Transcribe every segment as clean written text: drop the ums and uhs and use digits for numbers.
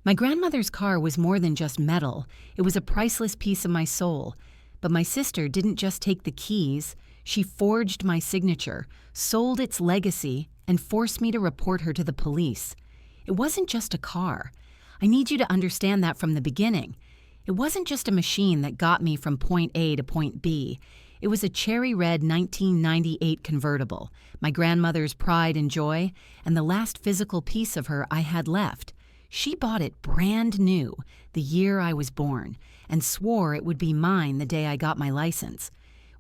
My grandmother's car was more than just metal, it was a priceless piece of my soul. But my sister didn't just take the keys, she forged my signature, sold its legacy, and forced me to report her to the police. It wasn't just a car. I need you to understand that from the beginning. It wasn't just a machine that got me from point A to point B. It was a cherry red 1998 convertible, my grandmother's pride and joy, and the last physical piece of her I had left. She bought it brand new, the year I was born, and swore it would be mine the day I got my license.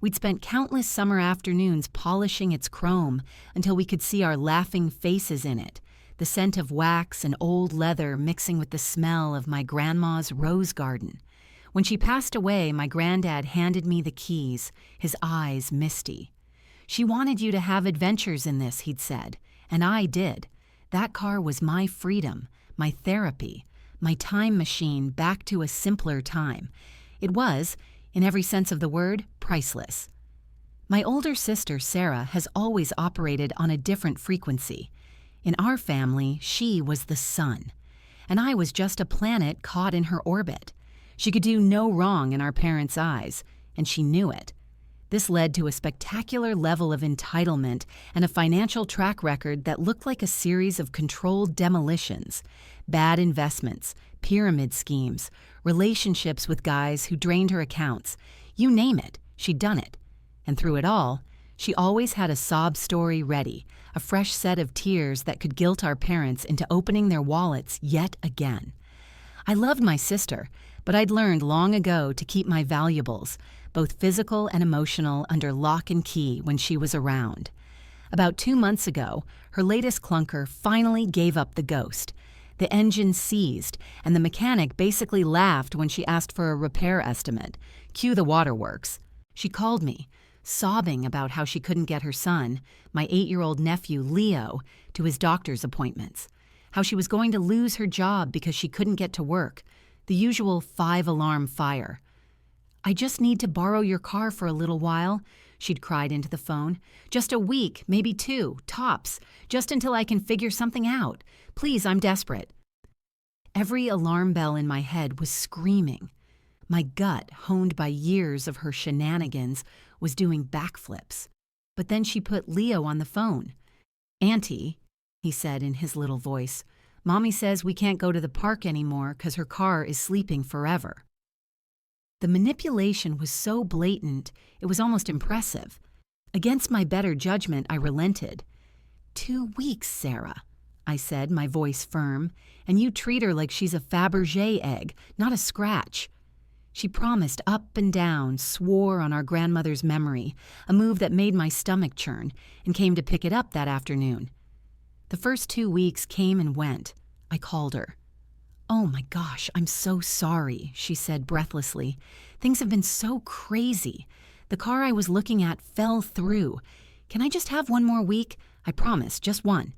We'd spent countless summer afternoons polishing its chrome until we could see our laughing faces in it, the scent of wax and old leather mixing with the smell of my grandma's rose garden. When she passed away, my granddad handed me the keys, his eyes misty. "She wanted you to have adventures in this," he'd said, and I did. That car was my freedom, my therapy, my time machine back to a simpler time. It was, in every sense of the word, priceless. My older sister, Sarah, has always operated on a different frequency. In our family, she was the sun, and I was just a planet caught in her orbit. She could do no wrong in our parents' eyes, and she knew it. This led to a spectacular level of entitlement and a financial track record that looked like a series of controlled demolitions, bad investments, pyramid schemes, relationships with guys who drained her accounts. You name it, she'd done it. And through it all, she always had a sob story ready, a fresh set of tears that could guilt our parents into opening their wallets yet again. I loved my sister, but I'd learned long ago to keep my valuables, both physical and emotional, under lock and key when she was around. About 2 months ago, her latest clunker finally gave up the ghost. The engine seized, and the mechanic basically laughed when she asked for a repair estimate. Cue the waterworks. She called me, sobbing about how she couldn't get her son, my 8-year-old nephew Leo, to his doctor's appointments, how she was going to lose her job because she couldn't get to work, the usual 5-alarm fire. "I just need to borrow your car for a little while," she'd cried into the phone. "Just a week, maybe 2, tops, just until I can figure something out. Please, I'm desperate." Every alarm bell in my head was screaming. My gut, honed by years of her shenanigans, was doing backflips. But then she put Leo on the phone. "Auntie," he said in his little voice, "Mommy says we can't go to the park anymore 'cause her car is sleeping forever." The manipulation was so blatant, it was almost impressive. Against my better judgment, I relented. 2 weeks, Sarah," I said, my voice firm, "and you treat her like she's a Fabergé egg, not a scratch." She promised up and down, swore on our grandmother's memory, a move that made my stomach churn, and came to pick it up that afternoon. The first 2 weeks came and went. I called her. "Oh my gosh, I'm so sorry," she said breathlessly. "Things have been so crazy. The car I was looking at fell through. Can I just have one more week? I promise, just one."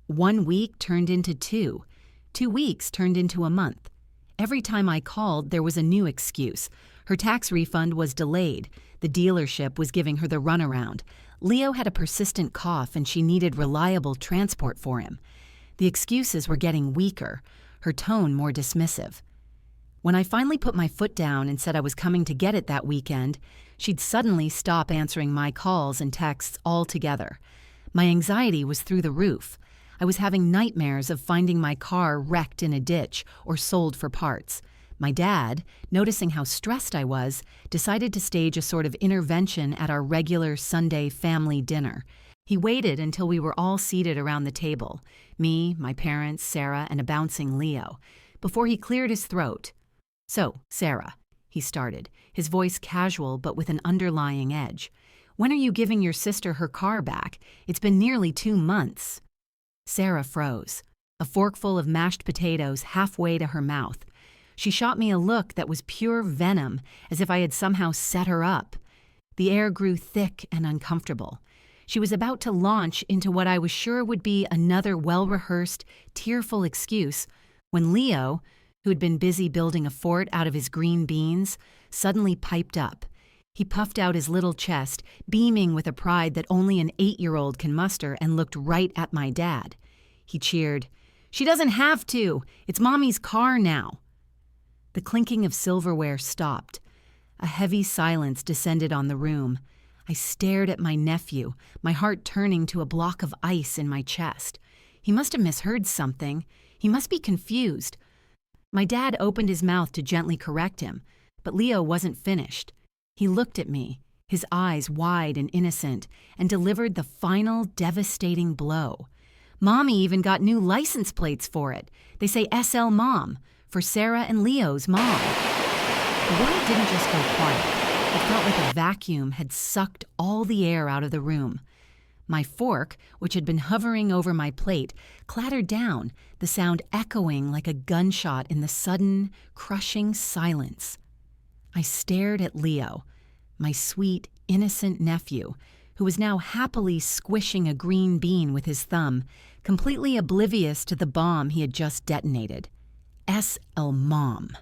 1 week turned into 2. 2 weeks turned into a month. Every time I called, there was a new excuse. Her tax refund was delayed. The dealership was giving her the runaround. Leo had a persistent cough and she needed reliable transport for him. The excuses were getting weaker, her tone more dismissive. When I finally put my foot down and said I was coming to get it that weekend, she'd suddenly stop answering my calls and texts altogether. My anxiety was through the roof. I was having nightmares of finding my car wrecked in a ditch or sold for parts. My dad, noticing how stressed I was, decided to stage a sort of intervention at our regular Sunday family dinner. He waited until we were all seated around the table, me, my parents, Sarah, and a bouncing Leo, before he cleared his throat. "So, Sarah," he started, his voice casual but with an underlying edge, "when are you giving your sister her car back? It's been nearly 2 months." Sarah froze, a forkful of mashed potatoes halfway to her mouth. She shot me a look that was pure venom, as if I had somehow set her up. The air grew thick and uncomfortable. She was about to launch into what I was sure would be another well-rehearsed, tearful excuse, when Leo, who had been busy building a fort out of his green beans, suddenly piped up. He puffed out his little chest, beaming with a pride that only an 8-year-old can muster, and looked right at my dad. He cheered, She doesn't have to. It's Mommy's car now. The clinking of silverware stopped. A heavy silence descended on the room. I stared at my nephew, my heart turning to a block of ice in my chest. He must have misheard something. He must be confused. My dad opened his mouth to gently correct him, but Leo wasn't finished. He looked at me, his eyes wide and innocent, and delivered the final devastating blow. Mommy even got new license plates for it. They say SL Mom, for Sarah and Leo's mom. The world didn't just go quiet. It felt like a vacuum had sucked all the air out of the room. My fork, which had been hovering over my plate, clattered down, the sound echoing like a gunshot in the sudden, crushing silence. I stared at Leo, my sweet, innocent nephew, who was now happily squishing a green bean with his thumb, completely oblivious to the bomb he had just detonated. S.L. Mom.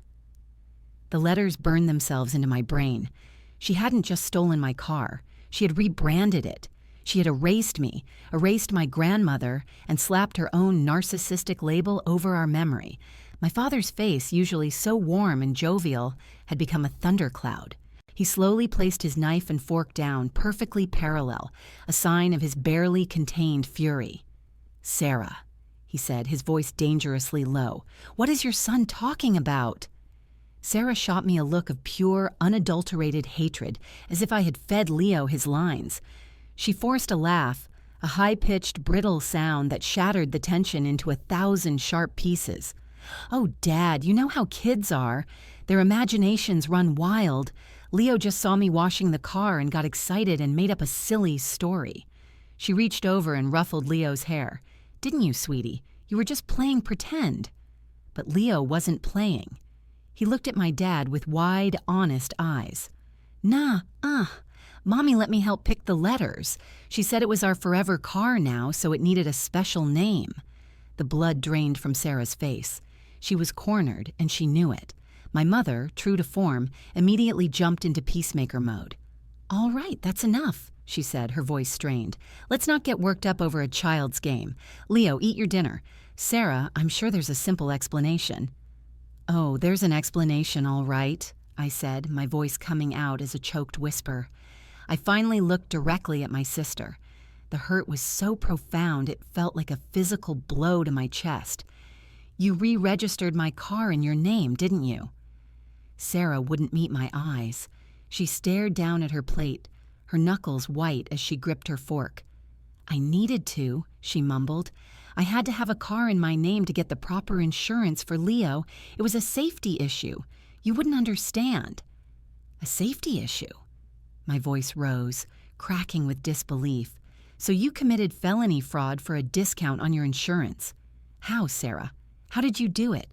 The letters burned themselves into my brain. She hadn't just stolen my car. She had rebranded it. She had erased me, erased my grandmother, and slapped her own narcissistic label over our memory. My father's face, usually so warm and jovial, had become a thundercloud. He slowly placed his knife and fork down, perfectly parallel, a sign of his barely contained fury. "Sarah," he said, his voice dangerously low, "what is your son talking about?" Sarah shot me a look of pure, unadulterated hatred, as if I had fed Leo his lines. She forced a laugh, a high-pitched, brittle sound that shattered the tension into 1,000 sharp pieces. "Oh, Dad, you know how kids are. Their imaginations run wild. Leo just saw me washing the car and got excited and made up a silly story." She reached over and ruffled Leo's hair. "Didn't you, sweetie? You were just playing pretend." But Leo wasn't playing. He looked at my dad with wide, honest eyes. "Nah, Mommy let me help pick the letters. She said it was our forever car now, so it needed a special name." The blood drained from Sarah's face. She was cornered, and she knew it. My mother, true to form, immediately jumped into peacemaker mode. "All right, that's enough," she said, her voice strained. "Let's not get worked up over a child's game. Leo, eat your dinner. Sarah, I'm sure there's a simple explanation." "Oh, there's an explanation, all right," I said, my voice coming out as a choked whisper. I finally looked directly at my sister. The hurt was so profound it felt like a physical blow to my chest. "You re-registered my car in your name, didn't you?" Sarah wouldn't meet my eyes. She stared down at her plate, her knuckles white as she gripped her fork. "I needed to," she mumbled. "I had to have a car in my name to get the proper insurance for Leo. It was a safety issue. You wouldn't understand." "A safety issue?" My voice rose, cracking with disbelief. "So you committed felony fraud for a discount on your insurance. How, Sarah? How did you do it?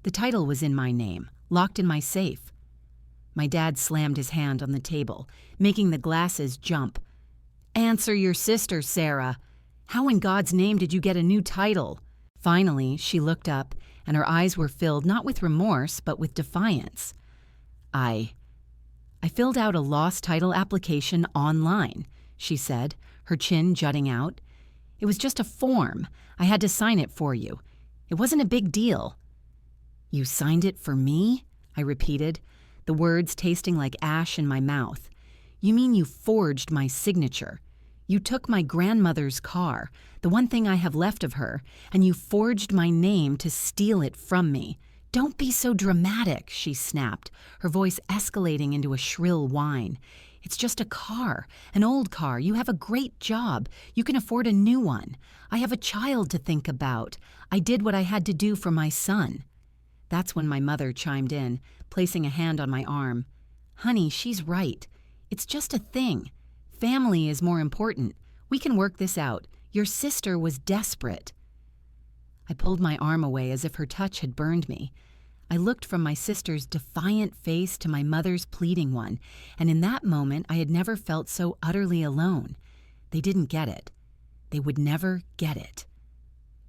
The title was in my name, locked in my safe." My dad slammed his hand on the table, making the glasses jump. "Answer your sister, Sarah. How in God's name did you get a new title?" Finally, she looked up, and her eyes were filled not with remorse, but with defiance. I filled out a lost title application online," she said, her chin jutting out. "It was just a form. I had to sign it for you. It wasn't a big deal." "You signed it for me?" I repeated, the words tasting like ash in my mouth. "You mean you forged my signature? You took my grandmother's car, the one thing I have left of her, and you forged my name to steal it from me. Don't be so dramatic," she snapped, her voice escalating into a shrill whine. "It's just a car, an old car. You have a great job. You can afford a new one. I have a child to think about. I did what I had to do for my son." That's when my mother chimed in, placing a hand on my arm. "Honey, she's right. It's just a thing. Family is more important. We can work this out. Your sister was desperate." I pulled my arm away as if her touch had burned me. I looked from my sister's defiant face to my mother's pleading one, and in that moment I had never felt so utterly alone. They didn't get it. They would never get it.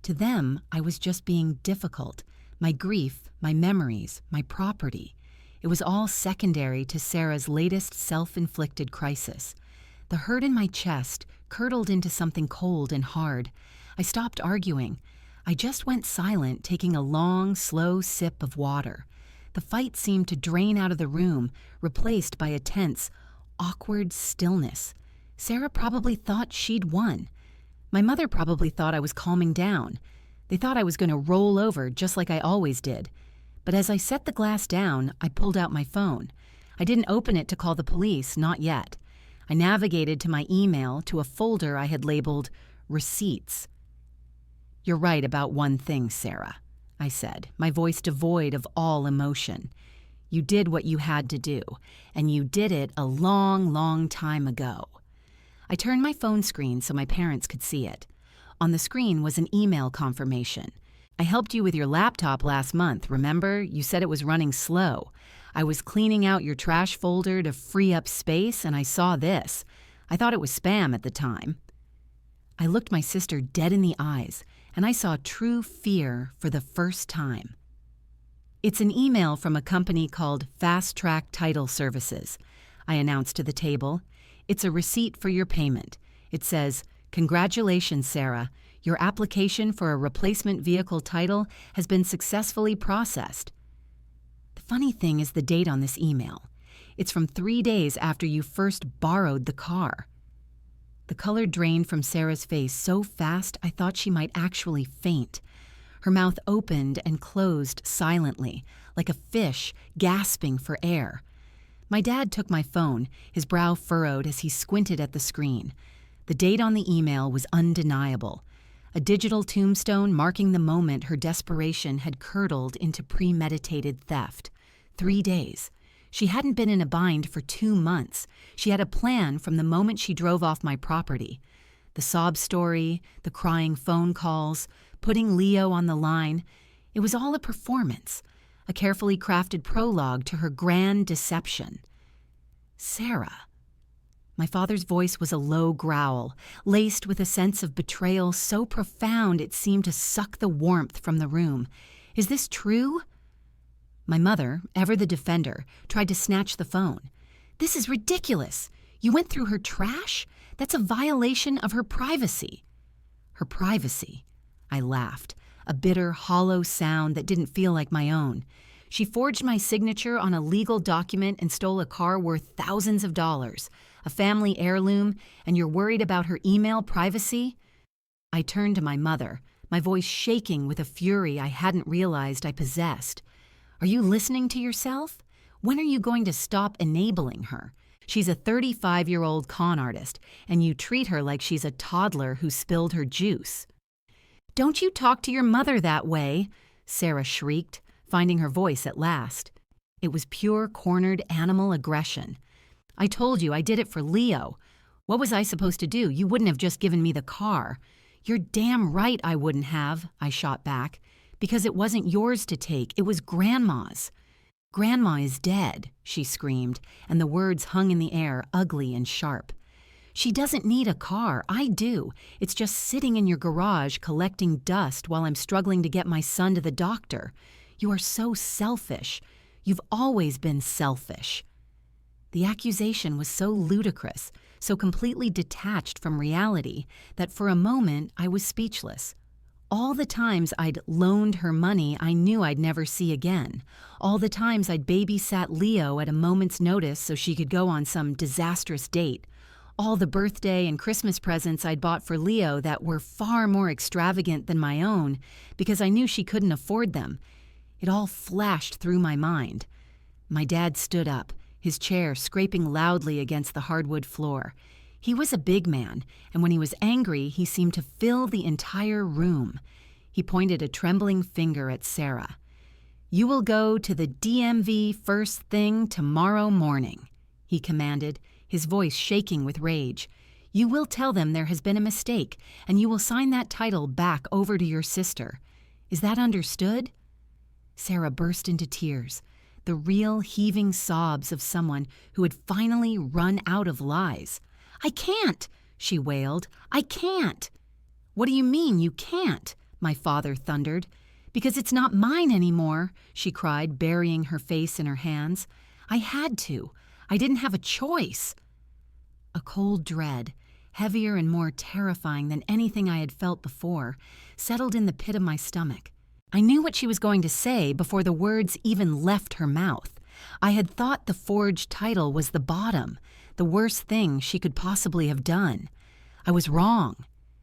To them, I was just being difficult. My grief, my memories, my property. It was all secondary to Sarah's latest self-inflicted crisis. The hurt in my chest curdled into something cold and hard. I stopped arguing. I just went silent, taking a long, slow sip of water. The fight seemed to drain out of the room, replaced by a tense, awkward stillness. Sarah probably thought she'd won. My mother probably thought I was calming down. They thought I was going to roll over just like I always did. But as I set the glass down, I pulled out my phone. I didn't open it to call the police, not yet. I navigated to my email, to a folder I had labeled Receipts. "You're right about one thing, Sarah," I said, my voice devoid of all emotion. "You did what you had to do, and you did it a long, long time ago." I turned my phone screen so my parents could see it. On the screen was an email confirmation. "I helped you with your laptop last month, remember? You said it was running slow. I was cleaning out your trash folder to free up space, and I saw this. I thought it was spam at the time." I looked my sister dead in the eyes, and I saw true fear for the first time. "It's an email from a company called Fast Track Title Services," I announced to the table. "It's a receipt for your payment. It says, 'Congratulations, Sarah. Your application for a replacement vehicle title has been successfully processed.'" The funny thing is the date on this email. It's from 3 days after you first borrowed the car. The color drained from Sarah's face so fast I thought she might actually faint. Her mouth opened and closed silently, like a fish gasping for air. My dad took my phone, his brow furrowed as he squinted at the screen. The date on the email was undeniable. A digital tombstone marking the moment her desperation had curdled into premeditated theft. 3 days. She hadn't been in a bind for 2 months. She had a plan from the moment she drove off my property. The sob story, the crying phone calls, putting Leo on the line. It was all a performance, a carefully crafted prologue to her grand deception. "Sarah." My father's voice was a low growl, laced with a sense of betrayal so profound it seemed to suck the warmth from the room. "Is this true?" My mother, ever the defender, tried to snatch the phone. "This is ridiculous. You went through her trash? That's a violation of her privacy." "Her privacy?" I laughed, a bitter, hollow sound that didn't feel like my own. "She forged my signature on a legal document and stole a car worth thousands of dollars, a family heirloom, and you're worried about her email privacy?" I turned to my mother, my voice shaking with a fury I hadn't realized I possessed. "Are you listening to yourself? When are you going to stop enabling her? She's a 35-year-old con artist, and you treat her like she's a toddler who spilled her juice." "Don't you talk to your mother that way," Sarah shrieked, finding her voice at last. It was pure cornered animal aggression. "I told you I did it for Leo. What was I supposed to do? You wouldn't have just given me the car." "You're damn right I wouldn't have," I shot back. "Because it wasn't yours to take, it was Grandma's." "Grandma is dead," she screamed, and the words hung in the air, ugly and sharp. "She doesn't need a car, I do. It's just sitting in your garage collecting dust while I'm struggling to get my son to the doctor. You are so selfish. You've always been selfish." The accusation was so ludicrous, so completely detached from reality, that for a moment I was speechless. All the times I'd loaned her money I knew I'd never see again. All the times I'd babysat Leo at a moment's notice so she could go on some disastrous date. All the birthday and Christmas presents I'd bought for Leo that were far more extravagant than my own because I knew she couldn't afford them. It all flashed through my mind. My dad stood up, his chair scraping loudly against the hardwood floor. He was a big man, and when he was angry, he seemed to fill the entire room. He pointed a trembling finger at Sarah. "You will go to the DMV first thing tomorrow morning," he commanded, his voice shaking with rage. "You will tell them there has been a mistake, and you will sign that title back over to your sister. Is that understood?" Sarah burst into tears, the real heaving sobs of someone who had finally run out of lies. "I can't," she wailed. "I can't." "What do you mean you can't?" my father thundered. "Because it's not mine anymore," she cried, burying her face in her hands. "I had to. I didn't have a choice." A cold dread, heavier and more terrifying than anything I had felt before, settled in the pit of my stomach. I knew what she was going to say before the words even left her mouth. I had thought the forged title was the bottom, the worst thing she could possibly have done. I was wrong.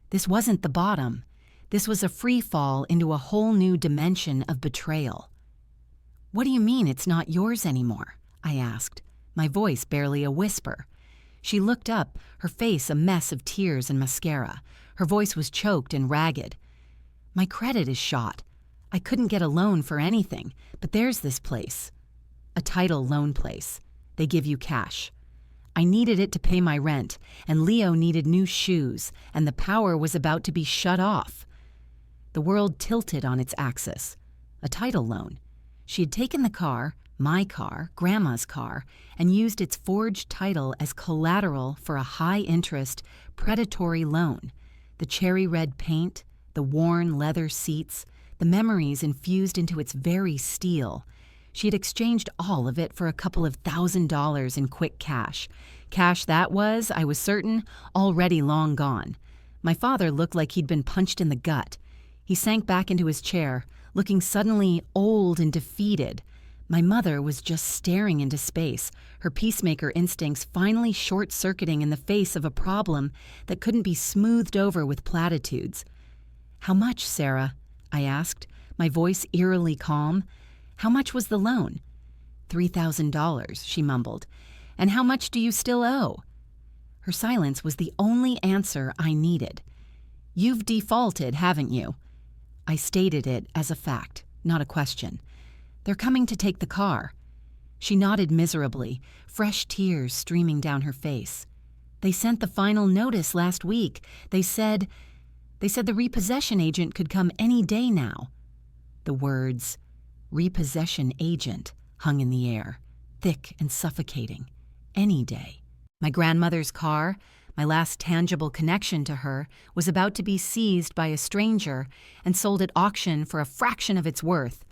This wasn't the bottom. This was a free fall into a whole new dimension of betrayal. "What do you mean it's not yours anymore?" I asked, my voice barely a whisper. She looked up, her face a mess of tears and mascara. Her voice was choked and ragged. "My credit is shot. I couldn't get a loan for anything, but there's this place. A title loan place. They give you cash. I needed it to pay my rent, and Leo needed new shoes, and the power was about to be shut off." The world tilted on its axis. A title loan. She had taken the car, my car, Grandma's car, and used its forged title as collateral for a high-interest, predatory loan. The cherry red paint, the worn leather seats, the memories infused into its very steel. She had exchanged all of it for a couple of $1,000 in quick cash. Cash that was, I was certain, already long gone. My father looked like he'd been punched in the gut. He sank back into his chair, looking suddenly old and defeated. My mother was just staring into space, her peacemaker instincts finally short-circuiting in the face of a problem that couldn't be smoothed over with platitudes. "How much, Sarah?" I asked, my voice eerily calm. "How much was the loan?" $3,000, she mumbled. "And how much do you still owe?" Her silence was the only answer I needed. "You've defaulted, haven't you?" I stated it as a fact, not a question. "They're coming to take the car." She nodded miserably, fresh tears streaming down her face. "They sent the final notice last week. They said the repossession agent could come any day now." The words, "repossession agent," hung in the air, thick and suffocating. Any day. My grandmother's car, my last tangible connection to her, was about to be seized by a stranger and sold at auction for a fraction of its worth,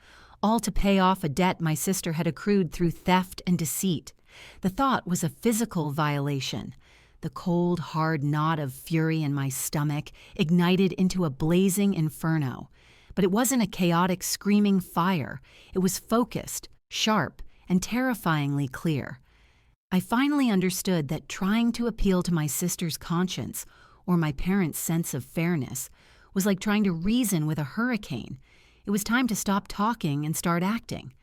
all to pay off a debt my sister had accrued through theft and deceit. The thought was a physical violation. The cold, hard knot of fury in my stomach ignited into a blazing inferno. But it wasn't a chaotic, screaming fire. It was focused, sharp, and terrifyingly clear. I finally understood that trying to appeal to my sister's conscience or my parents' sense of fairness was like trying to reason with a hurricane. It was time to stop talking and start acting.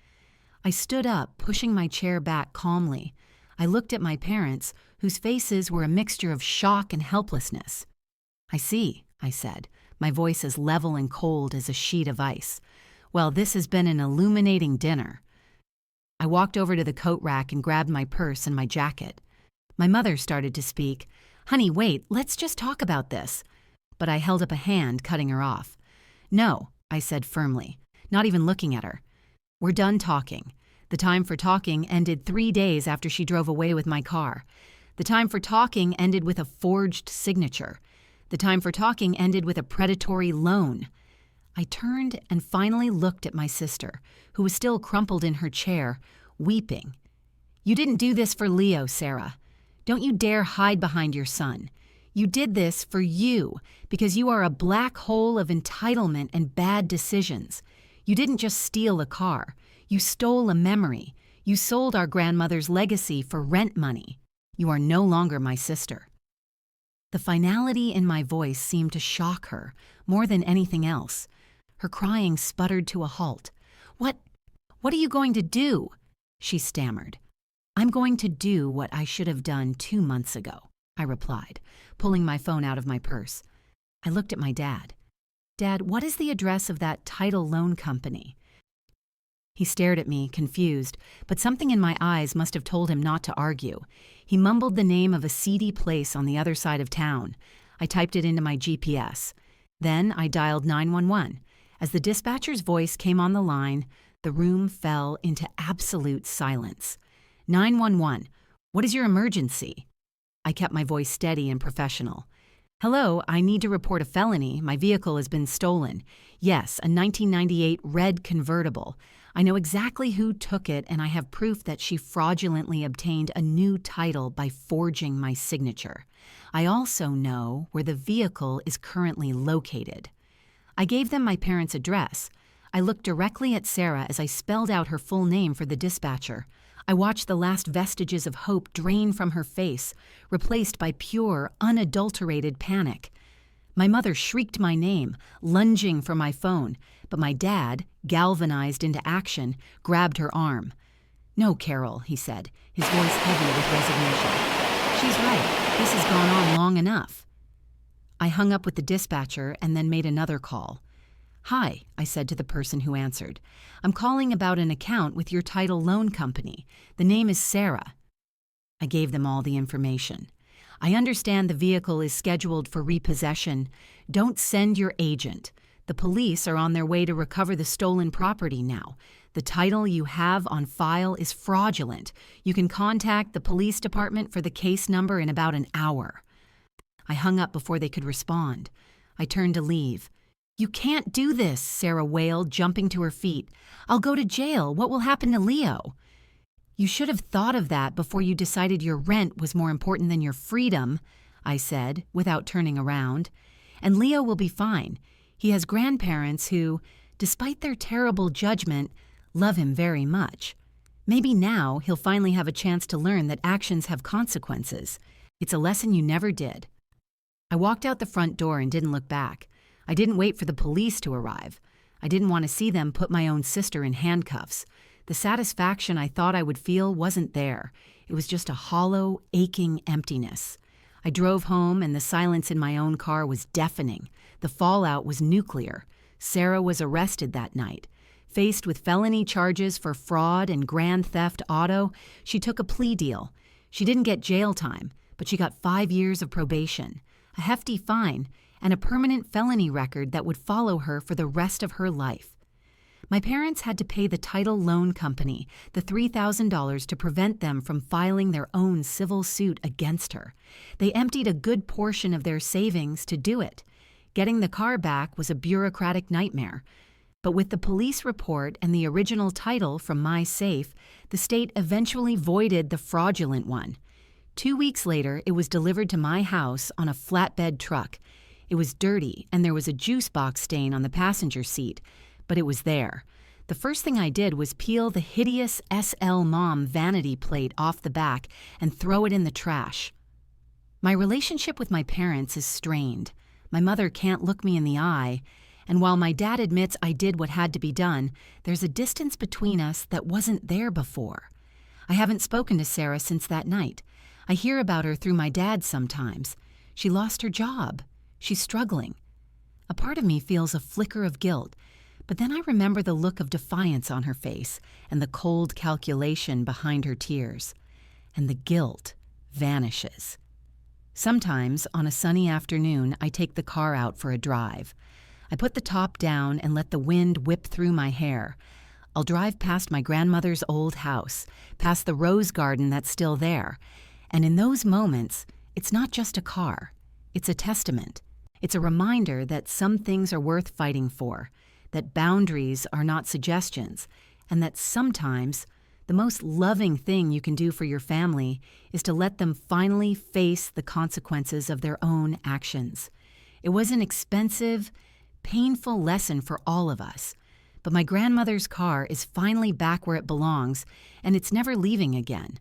I stood up, pushing my chair back calmly. I looked at my parents, whose faces were a mixture of shock and helplessness. "I see," I said, my voice as level and cold as a sheet of ice. "Well, this has been an illuminating dinner." I walked over to the coat rack and grabbed my purse and my jacket. My mother started to speak. "Honey, wait, let's just talk about this." But I held up a hand, cutting her off. "No," I said firmly, not even looking at her. "We're done talking. The time for talking ended 3 days after she drove away with my car. The time for talking ended with a forged signature. The time for talking ended with a predatory loan." I turned and finally looked at my sister, who was still crumpled in her chair, weeping. "You didn't do this for Leo, Sarah. Don't you dare hide behind your son. You did this for you, because you are a black hole of entitlement and bad decisions. You didn't just steal a car. You stole a memory. You sold our grandmother's legacy for rent money. You are no longer my sister." The finality in my voice seemed to shock her more than anything else. Her crying sputtered to a halt. What are you going to do?" she stammered. "I'm going to do what I should have done 2 months ago," I replied, pulling my phone out of my purse. I looked at my dad. "Dad, what is the address of that title loan company?" He stared at me, confused, but something in my eyes must have told him not to argue. He mumbled the name of a seedy place on the other side of town. I typed it into my GPS. Then I dialed 911. As the dispatcher's voice came on the line, the room fell into absolute silence. 911, what is your emergency?" I kept my voice steady and professional. "Hello, I need to report a felony. My vehicle has been stolen. Yes, a 1998 red convertible. I know exactly who took it, and I have proof that she fraudulently obtained a new title by forging my signature. I also know where the vehicle is currently located. I gave them my parents' address. I looked directly at Sarah as I spelled out her full name for the dispatcher. I watched the last vestiges of hope drain from her face, replaced by pure, unadulterated panic. My mother shrieked my name, lunging for my phone, but my dad, galvanized into action, grabbed her arm. "No, Carol," he said, his voice heavy with resignation. "She's right. This has gone on long enough." I hung up with the dispatcher and then made another call. "Hi," I said to the person who answered. "I'm calling about an account with your title loan company. The name is Sarah." I gave them all the information. "I understand the vehicle is scheduled for repossession. Don't send your agent. The police are on their way to recover the stolen property now. The title you have on file is fraudulent. You can contact the police department for the case number in about an hour." I hung up before they could respond. I turned to leave. "You can't do this," Sarah wailed, jumping to her feet. "I'll go to jail. What will happen to Leo?" "You should have thought of that before you decided your rent was more important than your freedom," I said, without turning around. "And Leo will be fine. He has grandparents who, despite their terrible judgment, love him very much. Maybe now he'll finally have a chance to learn that actions have consequences. It's a lesson you never did." I walked out the front door and didn't look back. I didn't wait for the police to arrive. I didn't want to see them put my own sister in handcuffs. The satisfaction I thought I would feel wasn't there. It was just a hollow, aching emptiness. I drove home, and the silence in my own car was deafening. The fallout was nuclear. Sarah was arrested that night. Faced with felony charges for fraud and grand theft auto, she took a plea deal. She didn't get jail time, but she got 5 years of probation, a hefty fine, and a permanent felony record that would follow her for the rest of her life. My parents had to pay the title loan company the $3,000 to prevent them from filing their own civil suit against her. They emptied a good portion of their savings to do it. Getting the car back was a bureaucratic nightmare. But with the police report and the original title from my safe, the state eventually voided the fraudulent one. 2 weeks later, it was delivered to my house on a flatbed truck. It was dirty, and there was a juice box stain on the passenger seat, but it was there. The first thing I did was peel the hideous SL Mom vanity plate off the back and throw it in the trash. My relationship with my parents is strained. My mother can't look me in the eye, and while my dad admits I did what had to be done, there's a distance between us that wasn't there before. I haven't spoken to Sarah since that night. I hear about her through my dad sometimes. She lost her job. She's struggling. A part of me feels a flicker of guilt, but then I remember the look of defiance on her face and the cold calculation behind her tears, and the guilt vanishes. Sometimes, on a sunny afternoon, I take the car out for a drive. I put the top down and let the wind whip through my hair. I'll drive past my grandmother's old house, past the rose garden that's still there, and in those moments, it's not just a car. It's a testament. It's a reminder that some things are worth fighting for, that boundaries are not suggestions, and that sometimes the most loving thing you can do for your family is to let them finally face the consequences of their own actions. It was an expensive, painful lesson for all of us, but my grandmother's car is finally back where it belongs, and it's never leaving again.